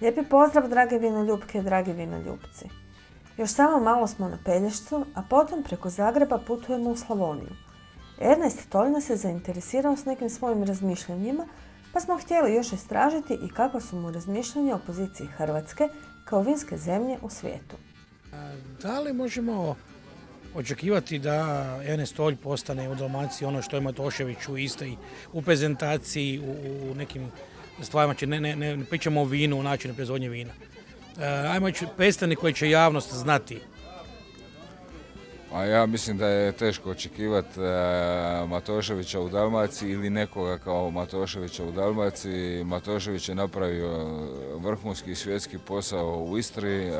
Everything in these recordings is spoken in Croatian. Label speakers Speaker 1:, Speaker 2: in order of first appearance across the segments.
Speaker 1: Lijepi pozdrav, drage vinoljupke, dragi vinoljupci. Još samo malo smo na Pelješcu, a potom preko Zagreba putujemo u Slavoniju. Ernest Toljna se zainteresirao s nekim svojim razmišljanjima, pa smo htjeli još istražiti i kako su mu razmišljanja o poziciji Hrvatske kao vinske zemlje u svijetu.
Speaker 2: Da li možemo očekivati da Ernest Tolj postane u Dalmaciji ono što je Matošević u Istri, u prezentaciji, u nekim stvarima, ne pričamo o vinu, o načinu proizvodnje vina. Ajmo reći predstavnik koji će javnost znati.
Speaker 3: A ja mislim da je teško očekivati Matoševića u Dalmaciji ili nekoga kao Matoševića u Dalmaciji. Matošević je napravio vrhunski svjetski posao u Istri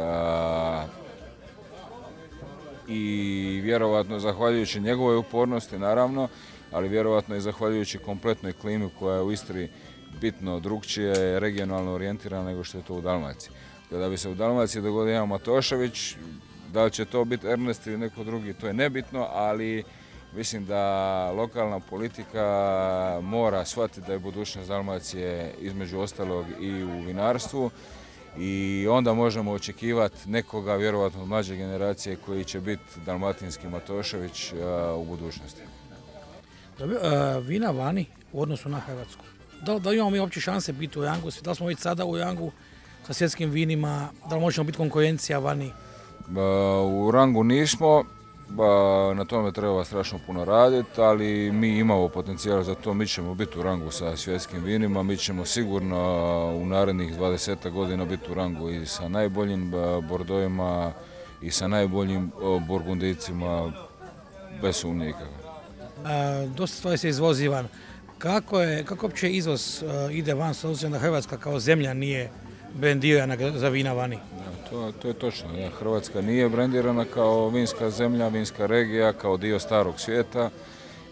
Speaker 3: i vjerovatno zahvaljujući njegovoj upornosti naravno, ali vjerovatno i zahvaljujući kompletnoj klimi koja je u Istri bitno drukčije, regionalno orijentirana nego što je to u Dalmaciji. Da bi se u Dalmaciji dogodio jedan Matošević, da li će to biti Ernest ili neko drugi, to je nebitno, ali mislim da lokalna politika mora shvatiti da je budućnost Dalmacije između ostalog i u vinarstvu i onda možemo očekivati nekoga, vjerovatno mlađe generacije, koji će biti dalmatinski Matošević u budućnosti.
Speaker 2: Vina vani u odnosu na Hrvatsku. Da li imamo mi uopće šanse biti u rangu, da li smo već sada u rangu sa svjetskim vinima, da li možemo biti konkurencija vani?
Speaker 3: U rangu nismo, na tome treba strašno puno raditi, ali mi imamo potencijal za to, mi ćemo biti u rangu sa svjetskim vinima, mi ćemo sigurno u narednih 20 godina biti u rangu i sa najboljim bordojima i sa najboljim burgundijcima, bez sumnje nikakve.
Speaker 2: Dosta stvari se izvozi van. Kako uopće izvoz ide van, s obzirom da Hrvatska kao zemlja nije brendirana za vina vani?
Speaker 3: To je točno. Hrvatska nije brendirana kao vinska zemlja, vinska regija, kao dio starog svijeta.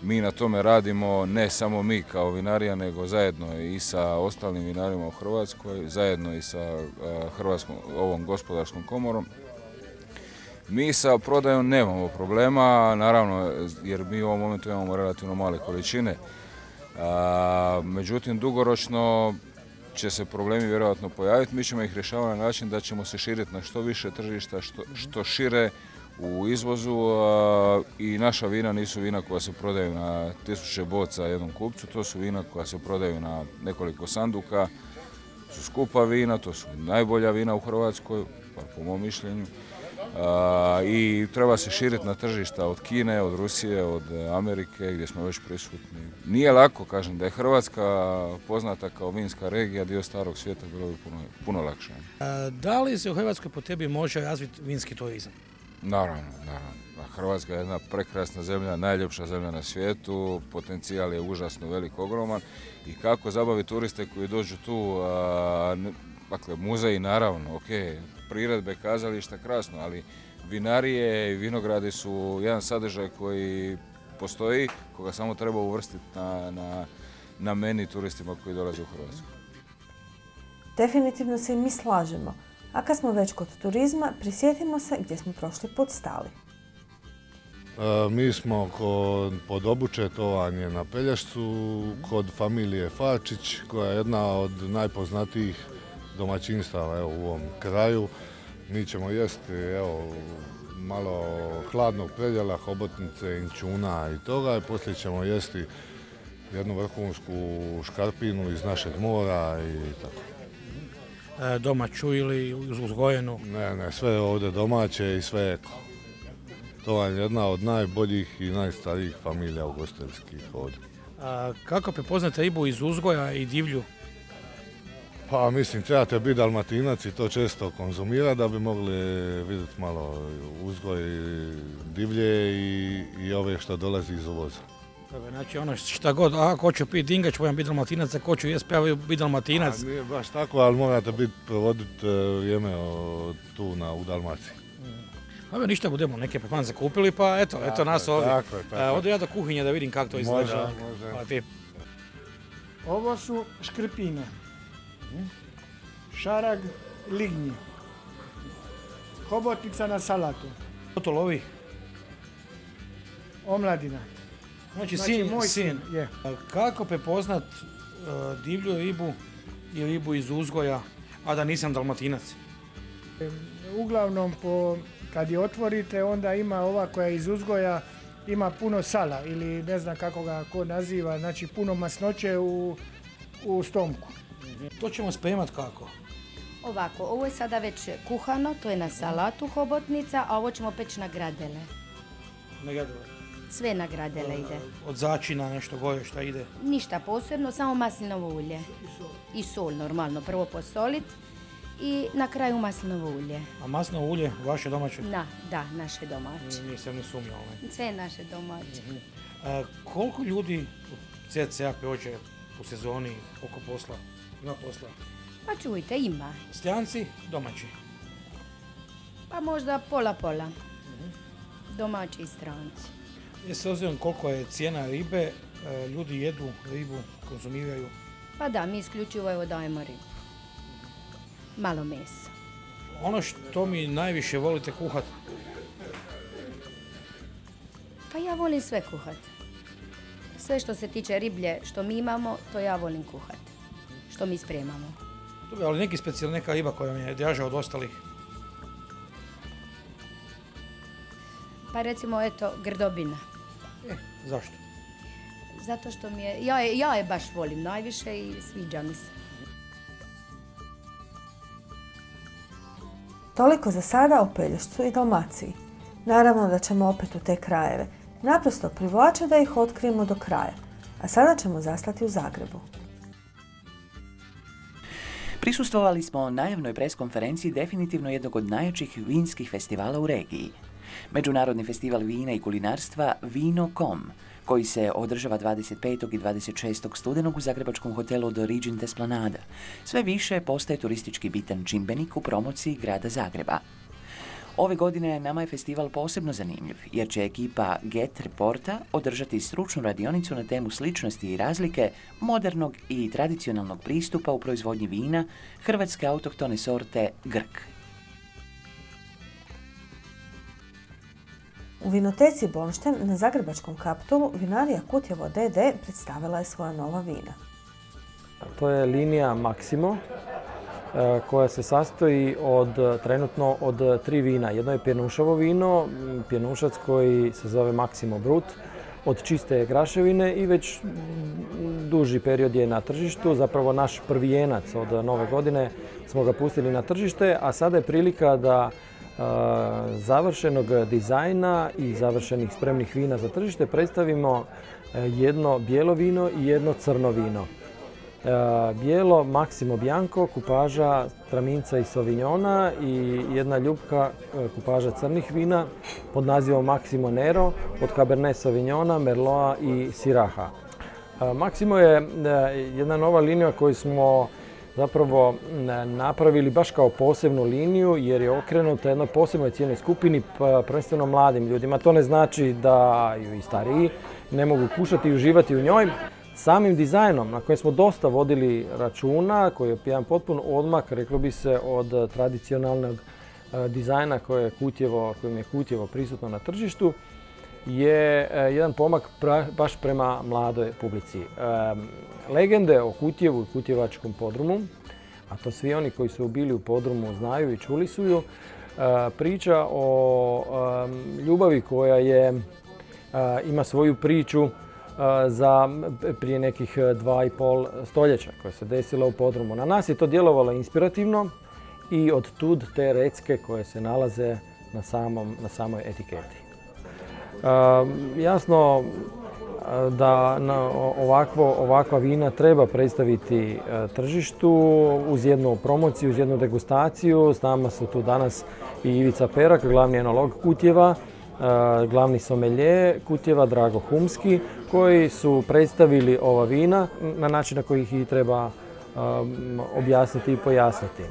Speaker 3: Mi na tome radimo, ne samo mi kao vinarija, nego zajedno i sa ostalim vinarima u Hrvatskoj, zajedno i sa Hrvatskom ovom gospodarskom komorom. Mi sa prodajom nemamo problema, naravno, jer mi u ovom momentu imamo relativno male količine. Međutim, dugoročno će se problemi vjerojatno pojaviti. Mi ćemo ih rješavati na način da ćemo se širiti na što više tržišta, što šire u izvozu i naša vina nisu vina koja se prodaju na 1000 boca jednom kupcu, to su vina koja se prodaju na nekoliko sanduka, su skupa vina, to su najbolja vina u Hrvatskoj, po mom mišljenju. I treba se širiti na tržišta od Kine, od Rusije, od Amerike gdje smo već prisutni. Nije lako, kažem, da je Hrvatska poznata kao vinska regija, dio starog svijeta, bilo bi puno lakše.
Speaker 2: Da li se u Hrvatskoj po tebi može razviti vinski turizam?
Speaker 3: Naravno. Hrvatska je jedna prekrasna zemlja, najljepša zemlja na svijetu, potencijal je užasno velik, ogroman i kako zabaviti turiste koji dođu tu, dakle muzeji naravno, ok, priredbe, kazališta, krasno, ali vinarije i vinogradi su jedan sadržaj koji postoji, koga samo treba uvrstiti na meni turistima koji dolaze u Hrvatsku.
Speaker 1: Definitivno se i mi slažemo, a kad smo već kod turizma, prisjetimo se gdje smo prošli put stali.
Speaker 4: Mi smo pod Obuče, to vam je na Pelješcu, kod familije Falčić, koja je jedna od najpoznatijih domaćinstava u ovom kraju. Mi ćemo jesti malo hladnog predjela, hobotnice, inćuna i toga i poslije ćemo jesti jednu vrhunsku škarpinu iz našeg mora i tako.
Speaker 2: Domaću ili uzgojenu?
Speaker 4: Ne, sve je ovdje domaće i sve eko. To vam je jedna od najboljih i najstarijih familija ugostiteljskih ovdje.
Speaker 2: Kako prepoznate ribu iz uzgoja i divlju?
Speaker 4: Pa mislim, trebate biti Dalmatinac i to često konzumirati da bi mogli vidjeti malo uzgoj divlje i ove što dolazi iz uvoza.
Speaker 2: Znači ono šta god, ako hoću piti dingač, moram biti Dalmatinac, ako hoću jest pravi biti Dalmatinac.
Speaker 4: Nije baš tako, ali morate provoditi vrijeme tu u Dalmaciji.
Speaker 2: Evo ništa, budemo neke prepance kupili, pa eto nas ovdje. Odo ja do kuhinje da vidim kako to izgleda.
Speaker 4: Može.
Speaker 5: Ovo su škrpine. Šarag lignji. Hobotnica na salatu.
Speaker 2: Ko to lovi?
Speaker 5: Omladina.
Speaker 2: Znači
Speaker 5: moj
Speaker 2: sin.
Speaker 5: Je.
Speaker 2: Kako prepoznat divlju ribu i ribu iz uzgoja, A da nisam Dalmatinac?
Speaker 5: Uglavnom, kad je otvorite, onda ima ova koja je iz uzgoja, ima puno sala ili ne znam kako ga ko naziva, znači puno masnoće u stomku.
Speaker 2: To ćemo spremati kako?
Speaker 6: Ovako, ovo je sada već kuhano, to je na salatu hobotnica, a ovo ćemo peći na gradele.
Speaker 2: Na gradele?
Speaker 6: Sve na gradele ide.
Speaker 2: Od začina nešto goje šta ide?
Speaker 6: Ništa posebno, samo maslinovo ulje. I sol normalno, prvo posolit i na kraju maslinovo ulje.
Speaker 2: A maslinovo ulje vaše domaće?
Speaker 6: Da, naše domaće.
Speaker 2: Nisam ni sumnjao.
Speaker 6: Sve naše domaće.
Speaker 2: Koliko ljudi u CCA prođe u sezoni oko posla? Ima posla?
Speaker 6: Pa čujte, ima.
Speaker 2: Strjanci, domaći?
Speaker 6: Pa možda pola-pola. Domaći i stranci.
Speaker 2: S obzirom koliko je cijena ribe, ljudi jedu ribu, konzumiraju?
Speaker 6: Pa da, mi isključivo evo dajemo ribu. Malo mesa.
Speaker 2: Ono što mi najviše volite kuhat?
Speaker 6: Pa ja volim sve kuhat. Sve što se tiče riblje što mi imamo, to ja volim kuhat. Što mi spremamo.
Speaker 2: Dobro, ali neka riba koja mi je draža od ostalih?
Speaker 6: Pa recimo, eto, grdobina.
Speaker 2: Zašto?
Speaker 6: Zato što mi je, ja je baš volim najviše i sviđa mi se.
Speaker 1: Toliko za sada o Pelješcu i Dalmaciji. Naravno da ćemo opet u te krajeve. Naprosto privlače da ih otkrijemo do kraja. A sada ćemo zastati u Zagrebu.
Speaker 7: Prisustvovali smo najavnoj preskonferenciji definitivno jednog od najjačih vinskih festivala u regiji. Međunarodni festival vina i kulinarstva Vino.com, koji se održava 25. i 26. studenog u zagrebačkom hotelu The Regent Esplanada, sve više postaje turistički bitan čimbenik u promociji grada Zagreba. Ove godine nama je festival posebno zanimljiv, jer će ekipa Get Reporta održati stručnu radionicu na temu sličnosti i razlike modernog i tradicionalnog pristupa u proizvodnji vina hrvatske autohtone sorte Grk.
Speaker 1: U vinoteci Bornšten na zagrebačkom Kaptolu vinarija Kutjevo d.d. predstavila je svoja nova vina.
Speaker 8: To je linija Maximo koja se sastoji trenutno od 3 vina. Jedno je pjenušavo vino, pjenušac koji se zove Maximo Brut, od čiste graševine i već duži period je na tržištu. Zapravo naš prvijenac od nove godine smo ga pustili na tržište, a sada je prilika da završenog dizajna i završenih spremnih vina za tržište predstavimo jedno bijelo vino i jedno crno vino. Bijelo Maximo Bianco, kupaža Traminca i Sauvignona i jedna ljubka kupaža crnih vina pod nazivom Maximo Nero od Cabernet Sauvignona, Merloa i Syrah. Maximo je jedna nova linija koju smo zapravo napravili baš kao posebnu liniju jer je okrenuta jednoj posebnoj ciljnoj skupini, prvenstveno mladim ljudima. To ne znači da i stariji ne mogu kušati i uživati u njoj. Samim dizajnom na kojem smo dosta vodili računa, koji je jedan potpun odmak, reklo bi se, od tradicionalnog dizajna kojim je Kutjevo prisutno na tržištu, je jedan pomak baš prema mladoj publici. Legende o Kutjevu i kutjevačkom podrumu, a to svi oni koji su bili u podrumu znaju i čuli su ju, priča o ljubavi koja ima svoju priču za prije nekih 2,5 stoljeća koja se desila u podrumu. Na nas je to djelovalo inspirativno i od tud te recke koje se nalaze na samoj etiketi. Jasno da ovakva vina treba predstaviti tržištu uz jednu promociju, uz jednu degustaciju. S nama su tu danas i Ivica Perak, glavni enolog Kutjeva, glavni somelje Kutjeva Drago Humski, koji su predstavili ova vina na način na koji ih i treba objasniti i pojasniti.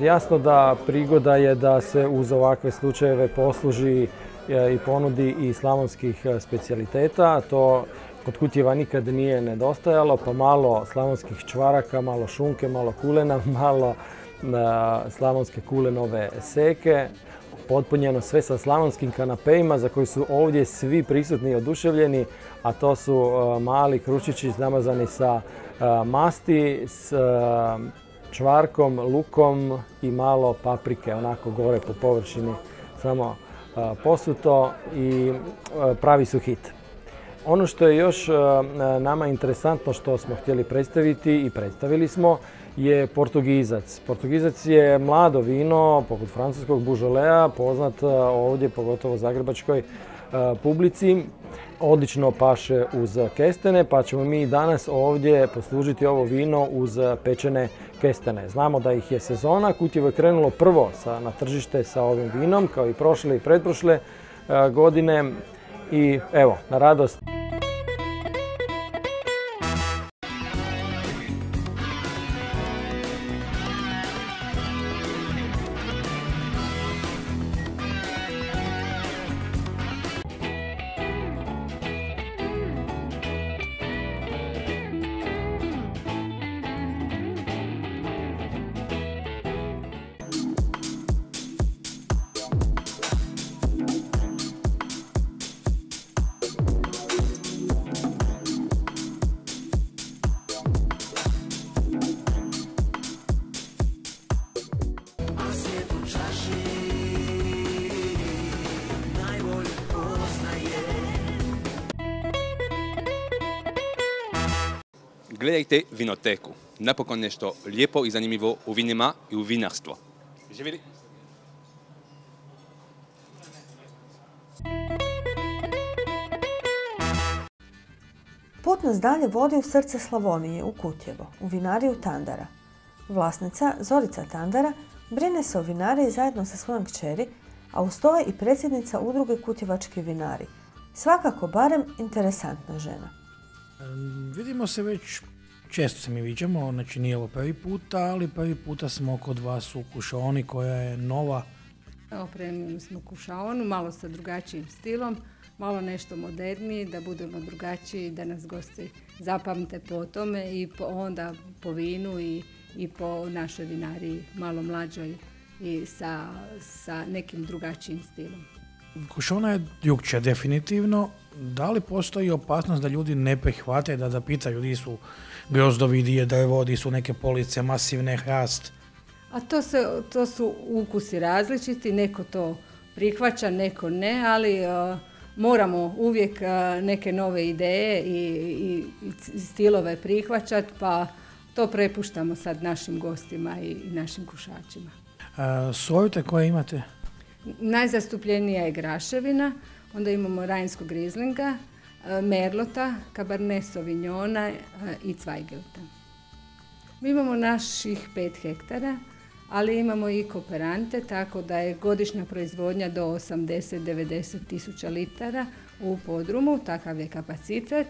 Speaker 8: Jasno da prigoda je da se uz ovakve slučajeve posluži i ponudi i slavonskih specijaliteta. To kod Kutjeva nikad nije nedostajalo, pa malo slavonskih čvaraka, malo šunke, malo kulena, malo slavonske kulenove seke. Potpunjeno sve sa slavonskim kanapejima za koji su ovdje svi prisutni i oduševljeni, a to su mali kručići namazani sa masti, s čvarkom, lukom i malo paprike, onako gore po površini, samo posuto i pravi su hit. Ono što je još nama interesantno što smo htjeli predstaviti i predstavili smo je portugizac. Portugizac je mlado vino, poput francuskog Beaujolea, poznat ovdje, pogotovo zagrebačkoj publici. Odlično paše uz kestene, pa ćemo mi danas ovdje poslužiti ovo vino uz pečene kestene. Znamo da ih je sezona, Kutjevo je krenulo prvo na tržište sa ovim vinom, kao i prošle i pretprošle godine. I evo, na radost.
Speaker 9: Gledajte Vinoteku. Napokon nešto lijepo i zanimljivo u vinima i u vinarstvu. Živjeli!
Speaker 1: Put nas dalje vodi u srce Slavonije, u Kutjevo, u vinariju Tandara. Vlasnica, Zorica Tandara, brine se o vinariji zajedno sa svojom kćeri, a uz to je i predsjednica udruge Kutjevački vinari. Svakako barem interesantna žena.
Speaker 2: Vidimo se već, često se mi viđamo, znači nije ovo prvi puta, ali prvi puta smo kod vas u kušaoni koja je nova.
Speaker 10: Opremili smo kušaonu, malo sa drugačijim stilom, malo nešto moderniji, da budemo drugačiji, da nas gosti zapamte po tome i onda po vinu i po našoj vinariji, malo mlađoj i sa nekim drugačijim stilom.
Speaker 2: Kušaona je drukčija definitivno. Da li postoji opasnost da ljudi ne prihvate, da pitaju di su grozdovi, di je drvo, di su neke police, masivne, hrast?
Speaker 10: A to su ukusi različiti, neko to prihvaća, neko ne, ali moramo uvijek neke nove ideje i stilove prihvaćati, pa to prepuštamo sad našim gostima i našim kušačima.
Speaker 2: Sorte koje imate?
Speaker 10: Najzastupljenija je graševina, onda imamo rajnskog rizlinga, merlota, cabernet sauvignona i cvajgelta. Mi imamo naših 5 hektara, ali imamo i kooperante, tako da je godišnja proizvodnja do 80-90 tisuća litara u podrumu, takav je kapacitet.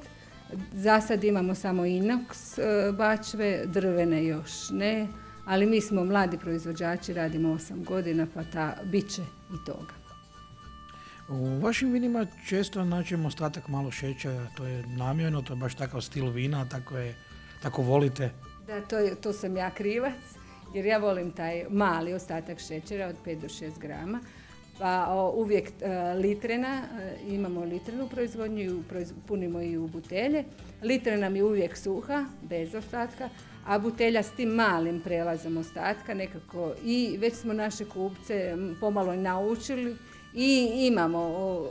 Speaker 10: Za sad imamo samo inox bačve, drvene još ne, ali mi smo mladi proizvođači, radimo 8 godina, pa bit će i toga.
Speaker 2: U vašim vinima često nađemo ostatak malo šećera, to je namjerno, to je baš takav stil vina, tako volite.
Speaker 10: Da, to sam ja krivac, jer ja volim taj mali ostatak šećera od 5 do 6 grama. Pa uvijek litrena, imamo litrenu proizvodnju, punimo i u butelje. Litrena mi je uvijek suha, bez ostatka, a butelja s tim malim prelazom ostatka nekako i već smo naše kupce pomalo naučili i imamo,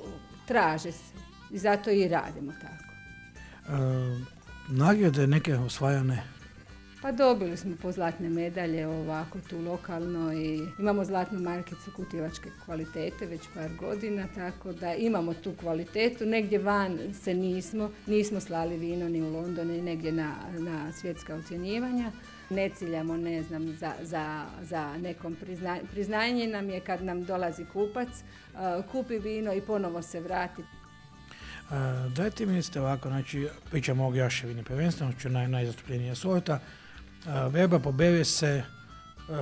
Speaker 10: traže se i zato i radimo tako.
Speaker 2: Nagrade neke osvajane?
Speaker 10: Pa dobili smo po zlatne medalje ovako tu lokalno i imamo zlatnu markicu kutjevačke kvalitete već par godina, tako da imamo tu kvalitetu. Negdje van se nismo slali vino ni u London ni negdje na svjetska ocjenjivanja. Ne ciljamo, ne znam, za nekom priznanje nam je kad nam dolazi kupac, kupi vino i ponovo se vrati.
Speaker 2: Dajte mi ovako, znači pričamo o graševini, prvenstveno ću najzastupljenija sorta. Verba pobere se,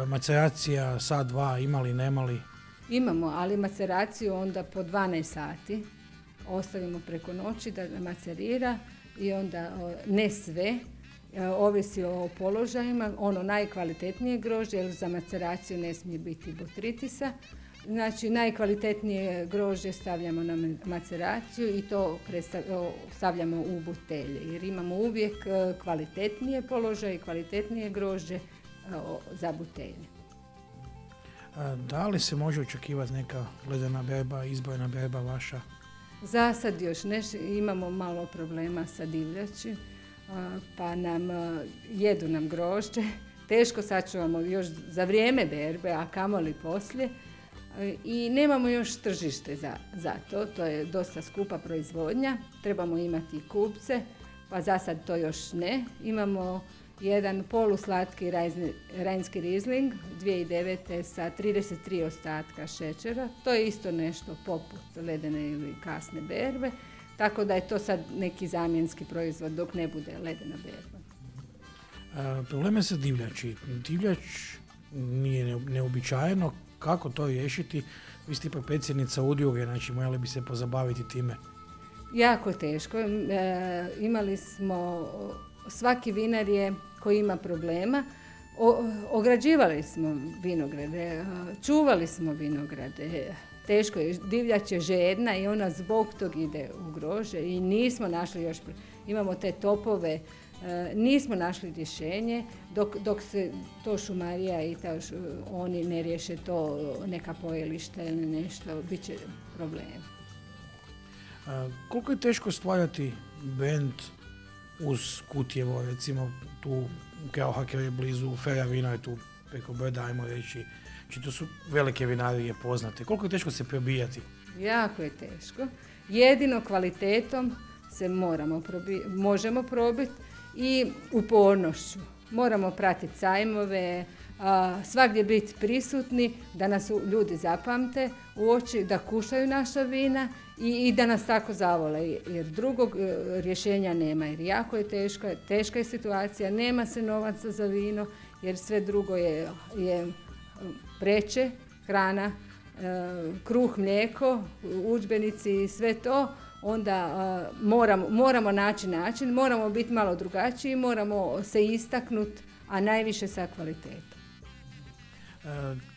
Speaker 2: maceracija sat, dva, imali, nemali?
Speaker 10: Imamo, ali maceraciju onda po 12 sati ostavimo preko noći da macerira i onda ne sve, ovisi o položajima, ono najkvalitetnije grožđe, jer za maceraciju ne smije biti botritisa. Znači, najkvalitetnije grožđe stavljamo na maceraciju i to stavljamo u butelje, jer imamo uvijek kvalitetnije položaje i kvalitetnije grožđe za butelje.
Speaker 2: Da li se može očekivati neka ledena berba, izbojna berba vaša?
Speaker 10: Za sad još ne, imamo malo problema sa divljači, pa nam jedu nam grožđe. Teško sačuvamo još za vrijeme berbe, a kamoli poslije. I nemamo još tržište za to, to je dosta skupa proizvodnja. Trebamo imati i kupce, pa za sad to još ne. Imamo jedan poluslatki rajnski rizling 2009. sa 33 ostatka šećera. To je isto nešto poput ledene ili kasne berbe, tako da je to sad neki zamjenski proizvod dok ne bude ledena berba.
Speaker 2: Problem je sa divljači. Divljač nije neobičajeno. Kako to riješiti? Vi ste ipak predsjednica udruge, znači morali bi se pozabaviti time.
Speaker 10: Jako teško. Imali smo, svaki vinar je koji ima problema, ograđivali smo vinograde, čuvali smo vinograde. Teško je, divljač je žedna i ona zbog tog ide u grože i nismo našli još, imamo te topove, nismo našli rješenje dok se to šumarija i oni ne riješe to, neka pojelišta ili nešto, bit će problem.
Speaker 2: Koliko je teško stvarati bend uz Kutjevo, recimo tu u Keohake je blizu, Feja vino je tu preko brda, ajmo reći. Znači to su velike vinarije poznate. Koliko je teško se probijati?
Speaker 10: Jako je teško. Jedino kvalitetom se možemo probiti i upornošću. Moramo pratiti sajmove, svagdje biti prisutni, da nas ljudi zapamte u oči, da kušaju naša vina i da nas tako zavole, jer drugog rješenja nema, jer jako je teška je situacija, nema se novaca za vino, jer sve drugo je preče, hrana, kruh, mlijeko, udžbenici i sve to, onda moramo naći način, moramo biti malo drugačiji, moramo se istaknuti, a najviše sa kvalitetom.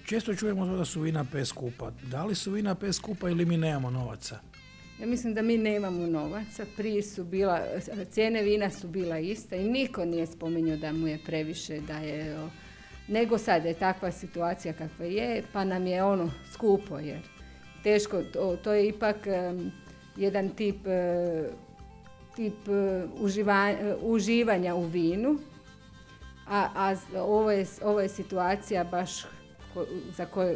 Speaker 2: Često čujemo da su vina preskupa. Da li su vina preskupa ili mi nemamo novaca?
Speaker 10: Ja mislim da mi nemamo novaca. Prije su cijene vina su bila ista i niko nije spominjao da mu je previše, nego sad je takva situacija kakva je, pa nam je ono skupo, jer teško, to je ipak jedan tip uživanja u vinu, a ovo je situacija baš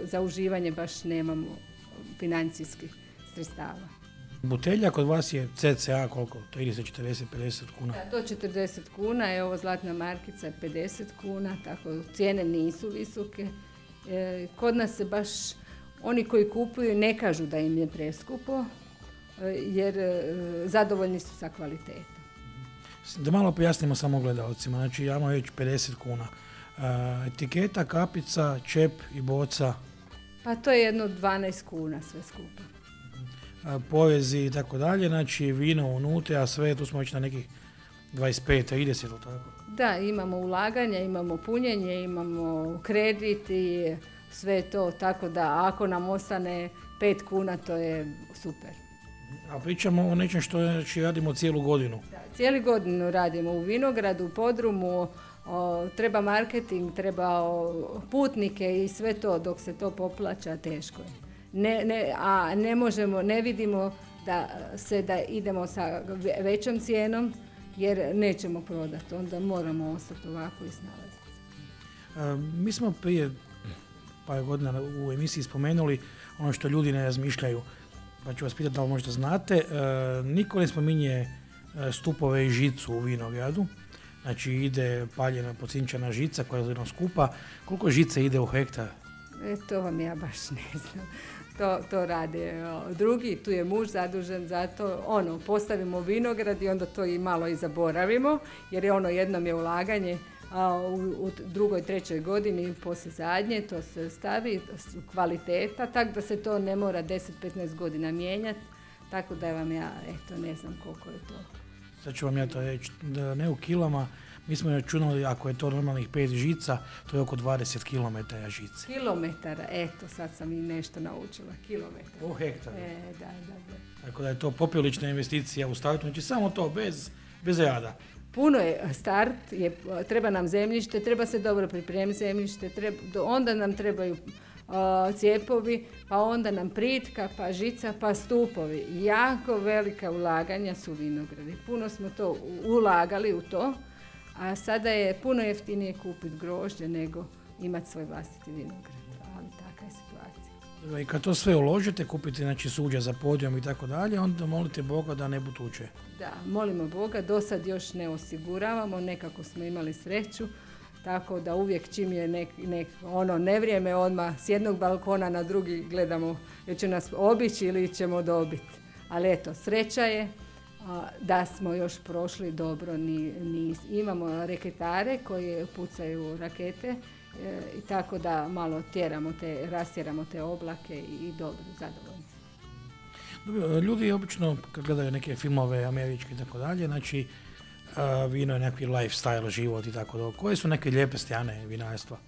Speaker 10: za uživanje baš nemamo financijskih sredstava.
Speaker 2: Butelja kod vas je cca koliko? 30, 40, 50 kuna?
Speaker 10: Da, to 40 kuna, je ovo zlatna markica 50 kuna, tako cijene nisu visoke. Kod nas se baš oni koji kupuju ne kažu da im je preskupo, jer zadovoljni su sa kvalitetom.
Speaker 2: Da malo pojasnimo samo gledalcima, znači ja imam već 50 kuna. Etiketa, kapica, čep i boca?
Speaker 10: Pa to je jedno 12 kuna sve skupa.
Speaker 2: Porezi i tako dalje, znači vino unutra, a sve tu smo već na nekih 25-30, tako?
Speaker 10: Da, imamo ulaganja, imamo punjenje, imamo kredit i sve to, tako da ako nam ostane 5 kuna, to je super.
Speaker 2: A pričamo o nečem što radimo cijelu godinu.
Speaker 10: Da, cijelu godinu radimo u vinogradu, u podrumu, treba marketing, treba putnike i sve to, dok se to poplaća, teško je. Ne vidimo da idemo sa većom cijenom, jer nećemo prodati, onda moramo ostati ovako i snalaziti.
Speaker 2: Mi smo prije par godina u emisiji spomenuli ono što ljudi ne razmišljaju, pa ću vas pitati da li možda znate. Niko ne spominje stupove i žicu u vinogradu, znači ide paljena pocinčana žica koja je jedno skupa. Koliko žice ide u hektar?
Speaker 10: To vam ja baš ne znam. To rade drugi, tu je muž zadužen za to. Postavimo vinograd i onda to i malo i zaboravimo, jer je jednom je ulaganje, a u drugoj, trećoj godini poslije zadnje to se stavi kvaliteta, tako da se to ne mora 10-15 godina mijenjati, tako da vam ja ne znam koliko je to.
Speaker 2: Sad ću vam ja to reći, da ne u kilama, mi smo računali ako je to normalnih 5 žica, to je oko 20 km žice.
Speaker 10: Kilometara, sad sam i nešto naučila, kilometara.
Speaker 2: O hektaru.
Speaker 10: Da.
Speaker 2: Tako da je to poprilična investicija u startu, znači samo to, bez rada.
Speaker 10: puno je start, treba nam zemljište, treba se dobro pripremiti zemljište, onda nam trebaju cijepovi, pa onda nam pritka, pa žica, pa stupovi. Jako velika ulaganja su vinogradi. Puno smo to ulagali u to, a sada je puno jeftinije kupiti grožđe nego imati svoj vlastiti vinograd. Ali taka je situacija.
Speaker 2: I kad to sve uložite, kupite znači, suđa za podijom i tako dalje, onda molite Boga da ne butuče.
Speaker 10: Da, molimo Boga, do sad još ne osiguravamo, nekako smo imali sreću, tako da uvijek čim je ono nevrijeme, odmah s jednog balkona na drugi gledamo jer će nas obići ili ćemo dobiti. Ali eto, sreća je da smo još prošli dobro. Imamo reketare koji pucaju rakete i tako da malo rastjeramo te oblake i dobro, zadovoljni.
Speaker 2: Ljudi obično kad gledaju neke filmove američke i tako dalje, znači vino je neki lifestyle, život i tako dalje. Koje su neke lijepe strane vinarstva?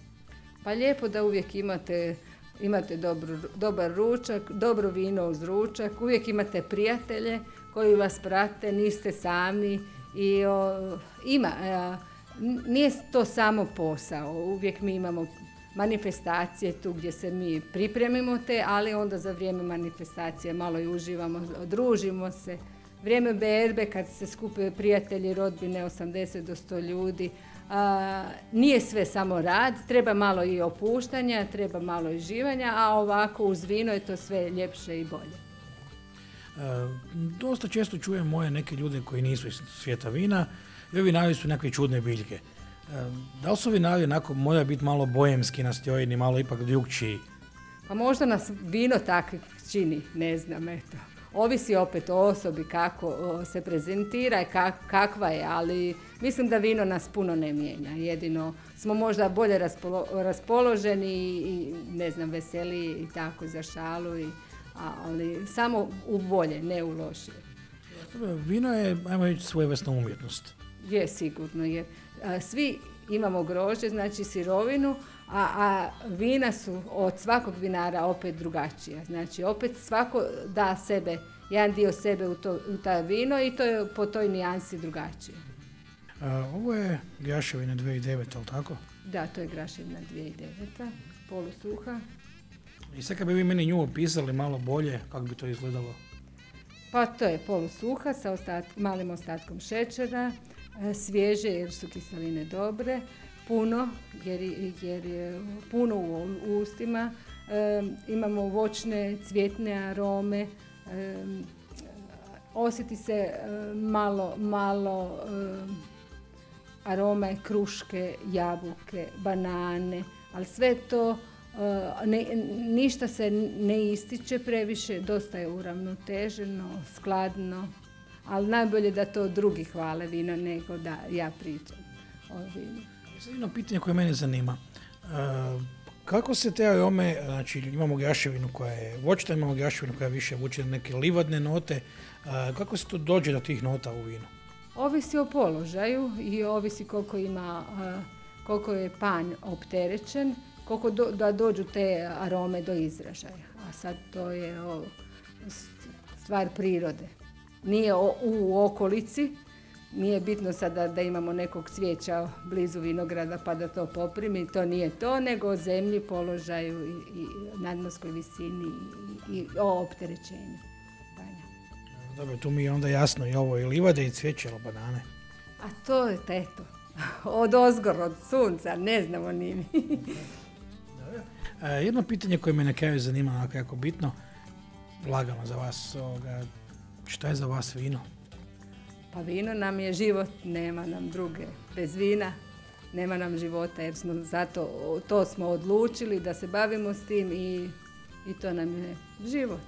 Speaker 10: Pa lijepo da uvijek imate dobar ručak, dobro vino uz ručak, uvijek imate prijatelje koji vas prate, niste sami i nije to samo posao, uvijek mi imamo manifestacije tu gdje se mi pripremimo ali onda za vrijeme manifestacije malo i uživamo, družimo se. Vrijeme berbe kad se skupe prijatelji, rodbine, 80 do 100 ljudi, nije sve samo rad, treba malo i opuštanja, treba malo i živanja, a ovako uz vino je to sve ljepše i bolje.
Speaker 2: Dosta često čujem moje neke ljude koji nisu iz svijeta vina, i vinari su nekakve čudne biljke. Da li su vinari onako, moraju biti malo bojemski nastrojeni, malo ipak drukčiji?
Speaker 10: Pa možda nas vino takvih čini, ne znam, eto. Ovisi opet o osobi kako se prezentira i kakva je, ali mislim da vino nas puno ne mijenja. Jedino smo možda bolje raspoloženi i ne znam, veseliji i tako za šalu, ali samo u bolje, ne u lošije.
Speaker 2: Vino je, ajmo reći, svojevrsna umjetnost.
Speaker 10: Je, sigurno, jer svi imamo grožđe, znači sirovinu, a vina su od svakog vinara opet drugačija. Znači opet svako da sebe, jedan dio sebe u ta vino i to je po toj nijansi drugačije.
Speaker 2: Ovo je graševina 2009, ali tako?
Speaker 10: Da, to je graševina 2009, polusuha.
Speaker 2: I sad kad bi vi meni nju opisali malo bolje, kako bi to izgledalo?
Speaker 10: Pa to je polusuha sa malim ostatkom šećera, svježe jer su kiseline dobre, puno jer je puno u ustima, imamo voćne, cvjetne arome, osjeti se malo arome kruške, jabuke, banane, ali sve to ništa se ne ističe previše, dosta je uravnoteženo, skladno, ali najbolje da to drugi hvale vino nego da ja pričam o vinu.
Speaker 2: Jedno pitanje koje mene zanima. Kako se te arome, znači imamo graševinu koja je voćna, imamo graševinu koja više vuče neke livadne note, kako se to dođe do tih nota u vinu?
Speaker 10: Ovisi o položaju i ovisi koliko je panj opterećen, koliko da dođu te arome do izražaja. A sad to je stvar prirode. Nije u okolici, nije bitno sada da imamo nekog cvijeća blizu vinograda pa da to poprimi, to nije to, nego o zemlji, položaju i nadmorskoj visini i o opterećenju.
Speaker 2: Dobro, tu mi je onda jasno i ovo i livade i cvijeće ili banane.
Speaker 10: A to je teto. Od ozgor, od sunca, ne znamo ni mi.
Speaker 2: Jedno pitanje koje me na kraju zanima, onako jako bitno, lagano za vas, šta je za vas vino?
Speaker 10: Pa vino nam je život, nema nam druge. Bez vina nema nam života jer smo to smo odlučili da se bavimo s tim i to nam je život.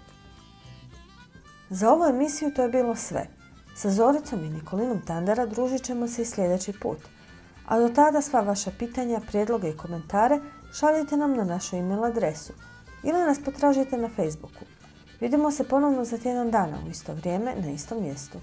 Speaker 1: Za ovu emisiju to je bilo sve. Sa Zoricom i Nikolinom Tandara družit ćemo se i sljedeći put. A do tada sva vaša pitanja, prijedloge i komentare šaljite nam na našu e-mail adresu ili nas potražite na Facebooku. Vidimo se ponovno za tjedan dana u isto vrijeme na istom mjestu.